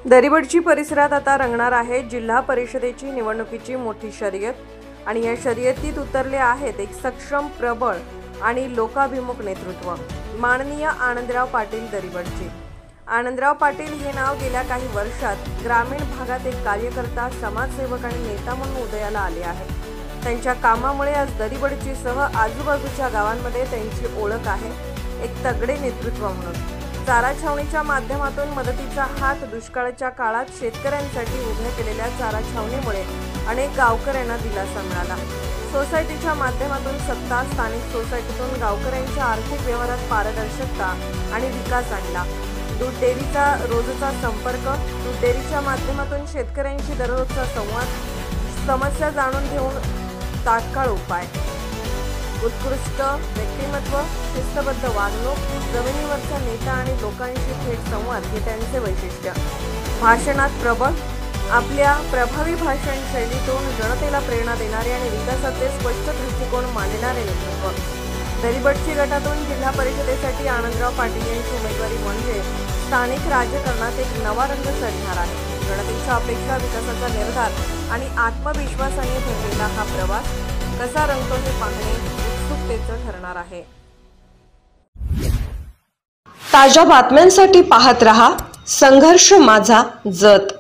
दरिबडची परिसरात आता रंगणार आहे जिल्हा परिषदेची निवडणुकीची मोठी शर्यत आणि या शर्यतीत उतरले आहेत एक सक्षम, प्रबळ आणि लोकाभिमुख नेतृत्व। माननीय आनंदराव पाटील दरिबडचे। आनंदराव पाटील हे नाव गेल्या काही वर्षात ग्रामीण भागात एक कार्यकर्ता, समाजसेवक आणि नेता म्हणून उदयाला आले आहे। त्यांच्या कामामुळे आज दरिबडची सह आजूबाजूच्या गावांमध्ये त्यांची ओळख आहे एक तगडे नेतृत्व म्हणून। चारा छावणीच्या माध्यमातून मदतीचा हात दुष्काळाच्या काळात शेतकऱ्यांसाठी उभ्या केलेल्या चारा छावणीमुळे अनेक गावकऱ्यांना दिलासा मिळाला। सोसायटीच्या माध्यमातून सत्ता, स्थानिक सोसायटीतून गावकऱ्यांच्या आर्थिक व्यवहारात पारदर्शकता आणि विकास आणला। दूध डेअरीचा रोजचा संपर्क, दूध डेअरीच्या माध्यमातून शेतकऱ्यांशी दररोजचा संवाद, समस्या जाणून घेऊन तात्काळ उपाय, उत्कृष्ट व्यक्तिमत्व, शिस्तबद्ध वागणूक, जमिनीवरचा नेता आणि लोकांशी थेट संवाद हे त्यांचे वैशिष्ट्य। भाषणात प्रबळ, आपल्या प्रभावी भाषण शैलीतून जनतेला प्रेरणा देणारे आणि विकासाचे स्पष्ट दृष्टिकोन मांडणारे नेतृत्व। दरिबडची गटातून जिल्हा परिषदेसाठी आनंदराव पाटील यांची उमेदवारी म्हणजे स्थानिक राजकारणात एक नवा रंग चढणार आहे। जनतेच्या अपेक्षा, विकासाचा निर्धार आणि आत्मविश्वासाने भरलेला हा प्रवास कसा रंगतो हे पाहणे उत्सुकतेचं ठरणार आहे। ताज्या बातम्यांसाठी पाहत रहा संघर्ष माझा जत।